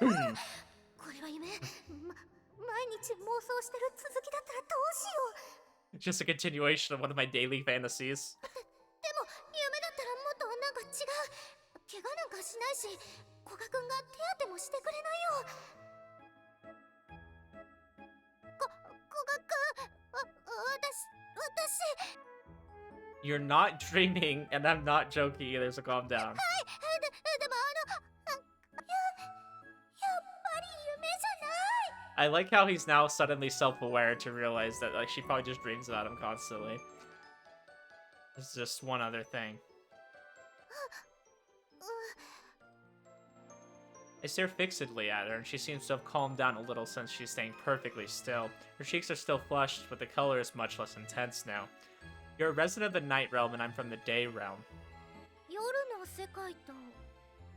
うこれは夢毎日妄想してる続きだったらどうしよう Just a continuation of one of my daily fantasies. でも夢だったらもっとなんか違う怪我なんかしないし古賀くんが手当てもしてくれないよ古賀くん私 You're not dreaming, and I'm not joking either, so calm down. でもやっぱり夢じゃない I like how he's now suddenly self-aware to realize that like she probably just dreams about him constantly. There's just one other thing. I stare fixedly at her, and she seems to have calmed down a little since she's staying perfectly still. Her cheeks are still flushed, but the color is much less intense now. You're a resident of the Night Realm, and I'm from the Day Realm. 夜の世界と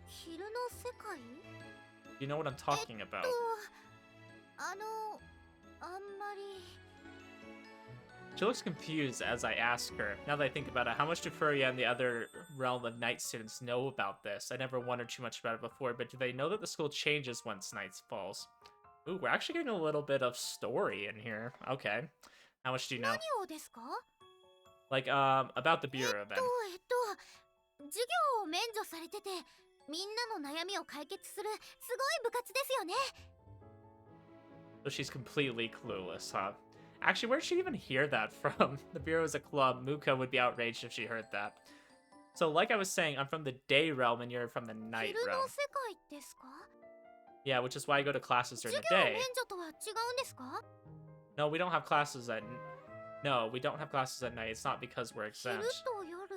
昼の世界 You know what I'm talking about. あんまり She looks confused as I ask her. Now that I think about it, how much do Furia and the other Realm of Night students know about this? I never wondered too much about it before, but do they know that the school changes once night falls? Ooh, we're actually getting a little bit of story in here. Okay. How much do you know? 何をですか Like, about the Bureau then. 授業を免除されててみんなの悩みを解決するすごい部活ですよね So she's completely clueless, huh? Actually, where'd she even hear that from? The Bureau is a club. Muka would be outraged if she heard that. So, like I was saying, I'm from the Day Realm and you're from the Night 昼 Realm. の世界ですか Yeah, which is why I go to classes during 授 the 業 day. 免除とは違うんですか No, we don't have classes at... No, we don't have classes at night. It's not because we're 昼 exempt. と夜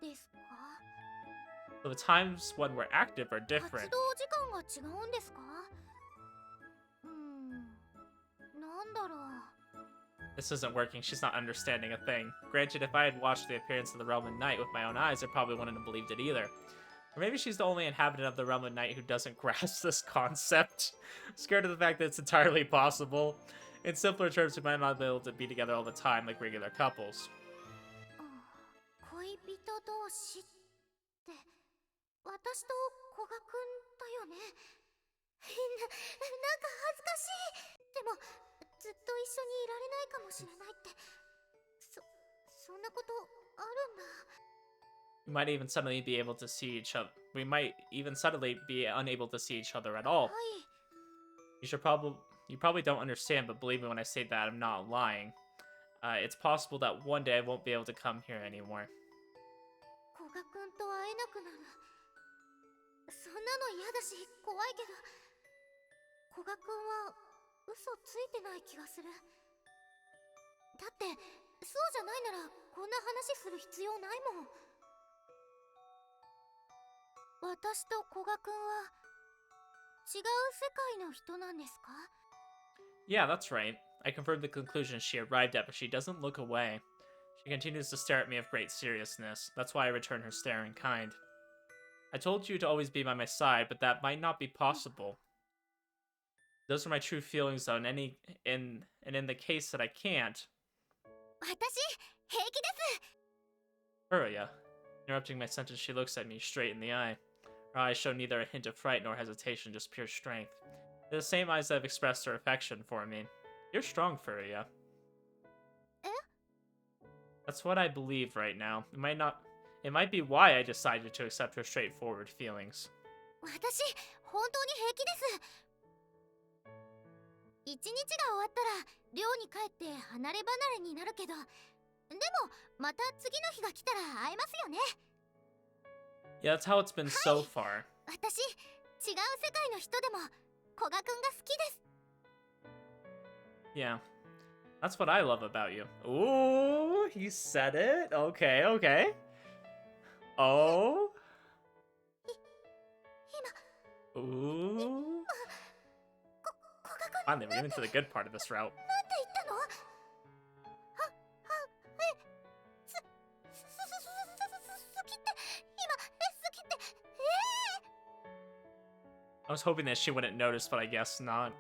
ですか So the times when we're active are 活 different. 動時間が違うんですかなんだろう This isn't working. She's not understanding a thing. Granted, if I had watched the appearance of the Realm of Night with my own eyes, I probably wouldn't have believed it either. Or maybe she's the only inhabitant of the Realm of Night who doesn't grasp this concept. Scared of the fact that it's entirely possible. In simpler terms, we might not be able to be together all the time like regular couples. 恋人同士って私と古賀くんだよねなんか恥ずかしいでもずっと一緒にいられないかもしれないってそんなことあるんだ We might even suddenly be able to see each other. We might even suddenly be unable to see each other at all. はい You probably don't understand, but believe me when I say that, I'm not lying. It's possible that one day I won't be able to come here anymore. 古賀くんと会えなくなるそんなの嫌だし怖いけど古賀くんは嘘ついてない気がするだってそうじゃないならこんな話する必要ないもん私と古賀くんは違う世界の人なんですか Yeah, that's right. I confirmed the conclusion she arrived at, but she doesn't look away. She continues to stare at me with great seriousness. That's why I return her stare in kind. I told you to always be by my side, but that might not be possible. Those are my true feelings, though, and in the case that I can't... 私平気です Furia. Interrupting my sentence, she looks at me straight in the eye. Her eyes show neither a hint of fright nor hesitation, just pure strength. They're the same eyes that have expressed their affection for me. You're strong, Furia. Eh? That's what I believe right now. It might be why I decided to accept her straightforward feelings. 私本当に平気です一日が終わったら寮に帰って離れ離れになるけどでもまた次の日が来たら会えますよね Yeah, that's how it's been so far. 私違う世界の人でも古賀くんが好きです Yeah. That's what I love about you. Ooh, he said it. Okay, okay. Oh. Ooh. Finally, we're getting to the good part of this route. なんて言ったの？は、好きって、今、好きって、I was hoping that she wouldn't notice, but I guess not.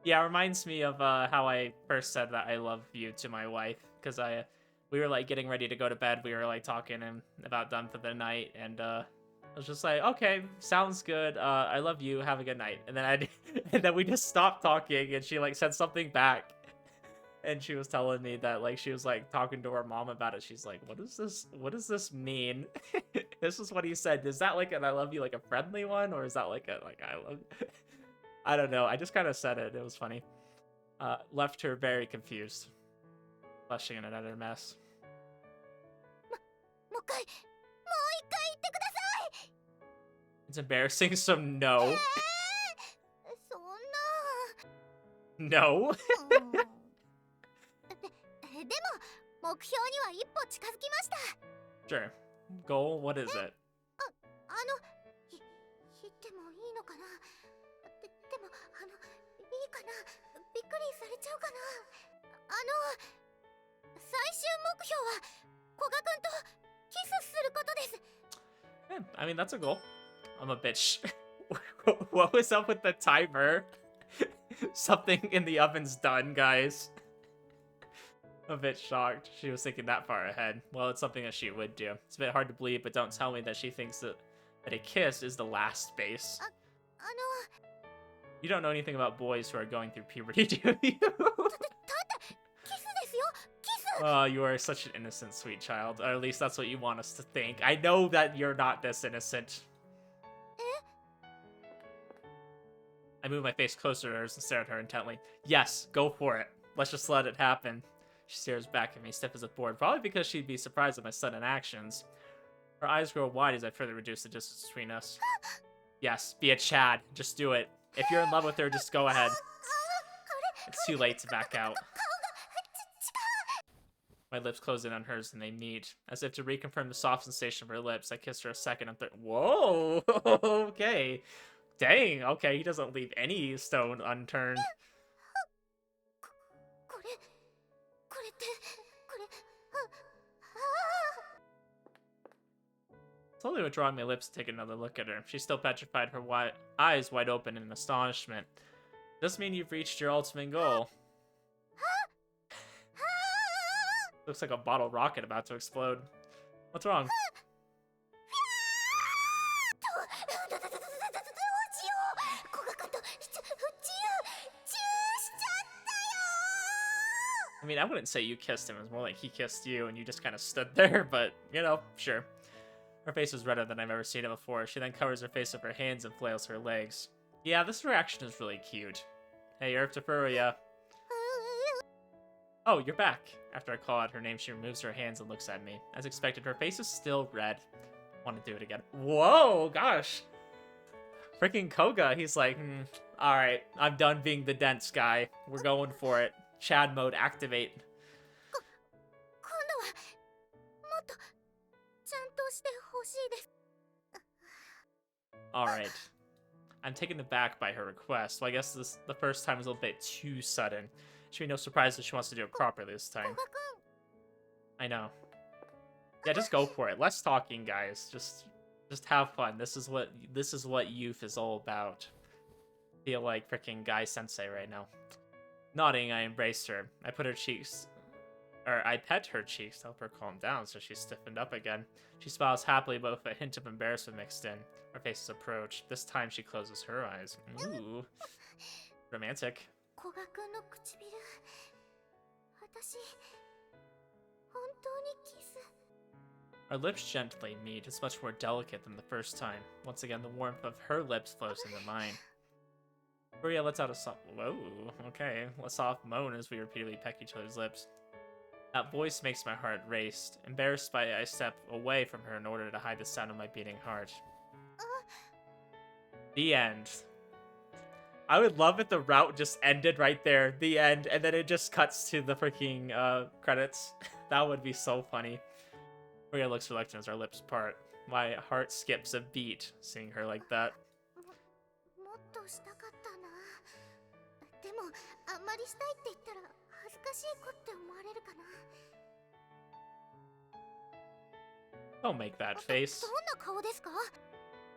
Yeah, it reminds me of how I first said that I love you to my wife, because we were like getting ready to go to bed. We were like talking and about done for the night, and I was just like, okay, sounds good. I love you. Have a good night. And then and then we just stopped talking, and she like said something back, and she was telling me that like she was like talking to her mom about it. She's like, what is this? What does this mean? This is what he said. Is that like an I love you, like a friendly one, or is that like a like I love? I don't know. I just kind of said it. It was funny. Left her very confused, blushing in another mess. もう一回言ってください。 It's embarrassing, so no. そんな。 No. でも目標には一歩近づきました。 Sure. Goal, what is it? 言ってもいいのかな。でもいいかな。びっくりされちゃうかな。最終目標は古賀くんとキスすることです。 Yeah, I mean, that's a goal. I'm a bitch. What was up with the timer? Something in the oven's done, guys. A bit shocked. She was thinking that far ahead. Well, it's something that she would do. It's a bit hard to believe, but don't tell me that she thinks that a kiss is the last base. You don't know anything about boys who are going through puberty, do you? Oh, you are such an innocent, sweet child. Or at least that's what you want us to think. I know that you're not this innocent. I move my face closer to hers and stare at her intently. Yes, go for it. Let's just let it happen. She stares back at me, stiff as a board, probably because she'd be surprised at my sudden actions. Her eyes grow wide as I further reduce the distance between us. Yes, be a Chad. Just do it. If you're in love with her, just go ahead. It's too late to back out. My lips close in on hers and they meet. As if to reconfirm the soft sensation of her lips, I kiss her a second and third. Whoa! Okay. Dang, okay, he doesn't leave any stone unturned. Slowly withdrawing my lips to take another look at her. She's still petrified, her eyes wide open in astonishment. Does mean you've reached your ultimate goal. Looks like a bottle rocket about to explode. What's wrong? I mean, I wouldn't say you kissed him. It was more like he kissed you and you just kind of stood there, but, you know, sure. Her face is redder than I've ever seen it before. She then covers her face with her hands and flails her legs. Yeah, this reaction is really cute. Hey, Infirmary. Oh, you're back. After I call out her name, she removes her hands and looks at me. As expected, her face is still red. Want to do it again. Whoa, gosh. Freaking Koga, he's like, alright, I'm done being the dense guy. We're going for it. Chad mode activate. Alright. I'm taken aback by her request. So I guess the first time was a little bit too sudden. Should be no surprise that she wants to do it properly this time. I know. Yeah, just go for it. Less talking, guys. Just have fun. This is what youth is all about. Feel like freaking Guy Sensei right now. Nodding, I embraced her. I pet her cheeks to help her calm down, so she stiffened up again. She smiles happily, but with a hint of embarrassment mixed in. Our faces approach. This time she closes her eyes. Ooh. Romantic. Our lips gently meet. It's much more delicate than the first time. Once again, the warmth of her lips flows into mine. Maria lets out a soft... Whoa, okay. A soft moan as we repeatedly peck each other's lips. That voice makes my heart race. Embarrassed by it, I step away from her in order to hide the sound of my beating heart. The end. I would love if the route just ended right there. The end. And then it just cuts to the freaking credits. That would be so funny. Maria looks reluctant as our lips part. My heart skips a beat seeing her like that. もあんまりしたいって言ったら恥ずかしい子って思われるかな。 Don't make that face. どんな顔ですか？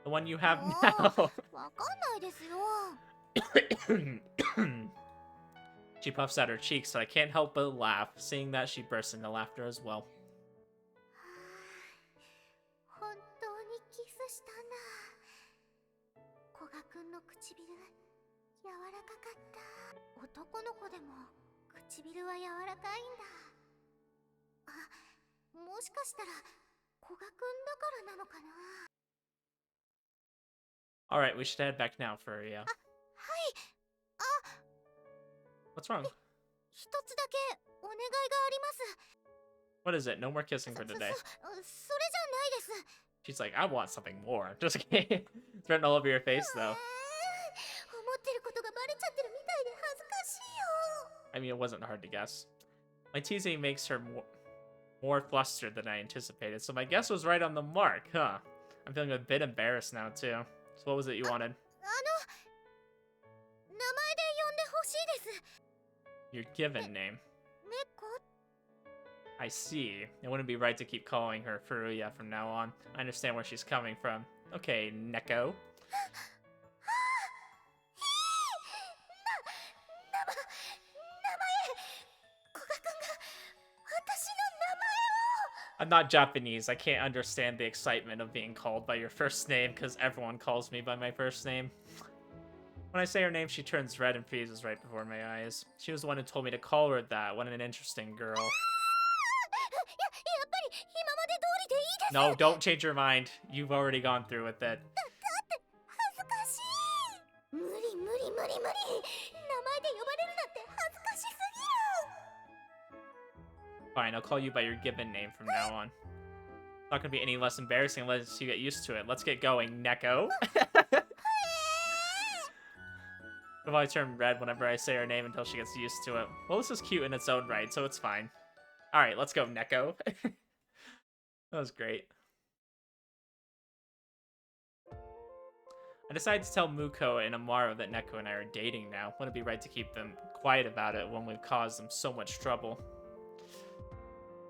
The one you have もう now. わかんないですよ。 She puffs out her cheeks, so I can't help but laugh. Seeing that, she bursts into laughter as well. 本当にキスしたんだ。古賀くんの唇柔らかかった。男の子でも唇は柔らかいんだ。あ、もしかしたら古賀くんだからなのかな。 Alright, we should head back now, Furia. はい。What's wrong? 一つだけお願いがあります。 What is it? No more kissing for today. それじゃないです。 She's like, I want something more. Just kidding. It's written all over your face, though. 思ってることがバレちゃってるみたいで恥ずかしいよ。 I mean, it wasn't hard to guess. My teasing makes her more flustered than I anticipated, so my guess was right on the mark, huh? I'm feeling a bit embarrassed now, too. So what was it you wanted? 名前で呼んでほしいです。 Your given name. 猫。 I see. It wouldn't be right to keep calling her Furuya from now on. I understand where she's coming from. Okay, Neko. 名前。古賀くんが私の名前を。 I'm not Japanese. I can't understand the excitement of being called by your first name because everyone calls me by my first name. When I say her name, she turns red and freezes right before my eyes. She was the one who told me to call her that. What an interesting girl. やっぱり今まで通りでいいです。 No, don't change your mind. You've already gone through with it. だって恥ずかしい。無理。名前で呼ばれるなんて恥ずかしすぎる。 Fine, I'll call you by your given name from now on. It's not gonna be any less embarrassing unless you get used to it. Let's get going, Neko. I've always turned red whenever I say her name until she gets used to it. Well, this is cute in its own right, so it's fine. Alright, let's go, Neko. That was great. I decided to tell Muko and Amaro that Neko and I are dating now. Wouldn't it be right to keep them quiet about it when we've caused them so much trouble?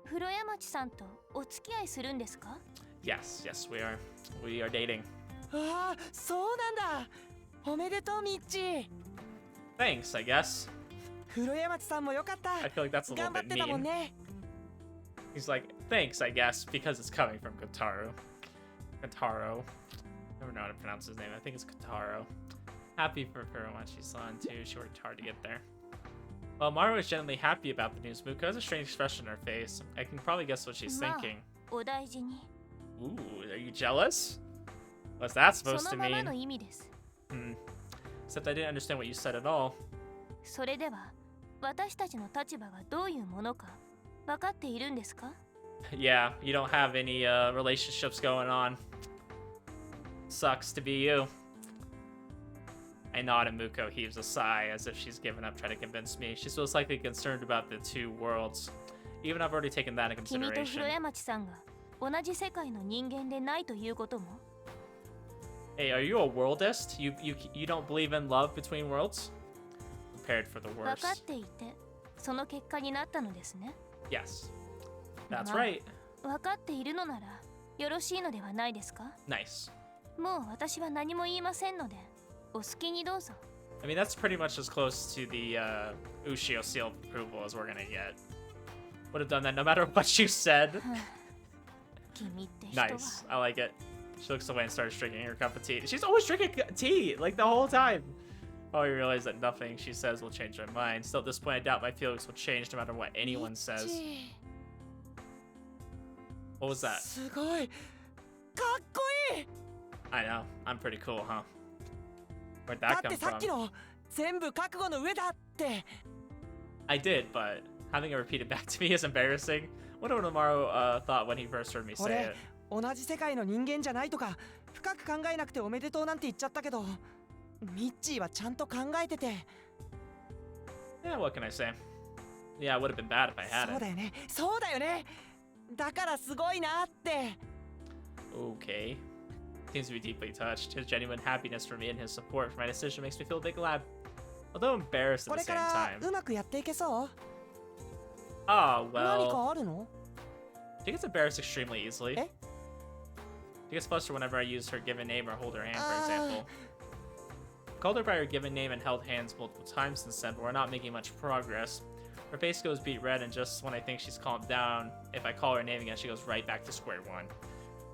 風呂山地さんとお付き合いするんですか？ Yes, we are. We are dating. ああ、そうなんだ。おめでとうミッチー。 Thanks, I guess. 風呂山地さんもよかった。 I feel like that's a little 頑張っ bit てたもん mean. ね。 He's like, thanks, I guess, because it's coming from Kotaro. Kotaro. Never know how to pronounce his name. I think it's Kotaro. Happy for her when she saw him too. She worked hard to get there. Well, Maru is genuinely happy about the news. Muko has a strange expression on her face. I can probably guess what she's thinking. お大事に。 Ooh, are you jealous? What's that そ supposed の to ままの mean? 意味です。 Except I didn't understand what you said at all. それでは私たちの立場がどういうものか分かっているんですか？ Yeah, you don't have any relationships going on. Sucks to be you. I nod and Muko heaves a sigh as if she's given up trying to convince me. She's most likely concerned about the two worlds. Even I've already taken that into 君と consideration. 風呂山地さんが同じ世界の人間でないということも？ Hey, are you a worldist? You don't believe in love between worlds? Prepared for the 分かっ worst. ていてその結果になったのですね。 Yes. That's まあ right. 分かっているのならよろしいのではないですか？ Nice. もう私は何も言いませんのでお好きにどうぞ。 I mean, that's pretty much as close to the Ushio seal of approval as we're gonna get. Would have done that no matter what you said. 君って人は Nice. I like it. She looks away and starts drinking her cup of tea. She's always drinking tea, like the whole time. Probably realized that nothing she says will change my mind. Still, at this point, I doubt my feelings will change no matter what anyone ミッ says. チ What was ー that? すごい。かっこいい。 I know. I'm pretty cool, huh? Where'd だ that って come さっき from? の全部覚悟の上だって。 I did, but having it repeated back to me is embarrassing. Wonder what Amaro thought when he first heard me say 俺 it. 同じ世界の人間じゃないとか深く考えなくておめでとうなんて言っちゃったけどミッチーはちゃんと考えてて Yeah, what can I say? Yeah, it would have been bad if I had そう it. だよねそうだよねだからすごいなって Okay. Seems to be deeply touched. His genuine happiness for me and his support for my decision makes me feel a bit glad. Although embarrassed こ at the れか same ら time. うまくやっていけそう Oh, 何 well. かあるの She gets embarrassed extremely easily. Eh? She gets flustered whenever I use her given name or hold her hand, for Ah. example. Called her by her given name and held hands multiple times since then, but we're not making much progress. Her face goes beet red, and just when I think she's calmed down, if I call her name again, she goes right back to square one.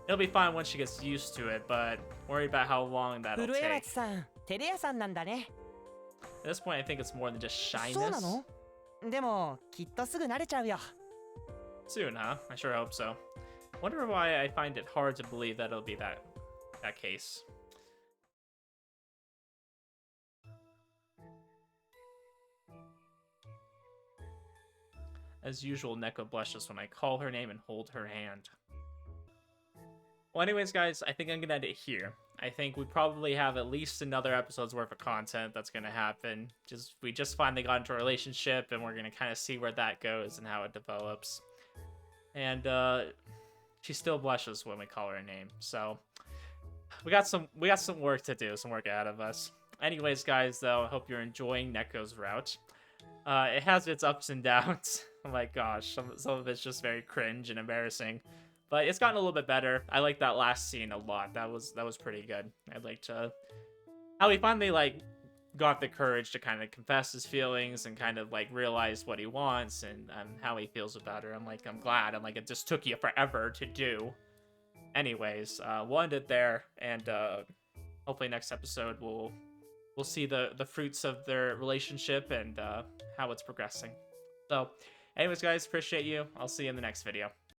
It'll be fine once she gets used to it, but worried about how long that'll 古江 take. 町さん照れ屋さんなんだね At this point, I think it's more than just そうな shyness. のでもきっとすぐ慣れちゃうよ Soon, huh? I sure hope so. Wonder why I find it hard to believe that it'll be that case. As usual, Neko blushes when I call her name and hold her hand. Well, anyways, guys, I think I'm gonna end it here. I think we probably have at least another episode's worth of content that's gonna happen. We just finally got into a relationship, and we're gonna kind of see where that goes and how it develops. And she still blushes when we call her a name, so we got some work to do, some work ahead of us. Anyways, guys, though, I hope you're enjoying Neko's route. It has its ups and downs. Oh my gosh, some of it's just very cringe and embarrassing. But it's gotten a little bit better. I like that last scene a lot. That was pretty good. I liked how he finally like got the courage to kind of confess his feelings and kind of like realize what he wants and how he feels about her. I'm glad. It just took you forever to do. Anyways, we'll end it there, and hopefully next episode we'll see the fruits of their relationship and how it's progressing. So, anyways, guys, appreciate you. I'll see you in the next video.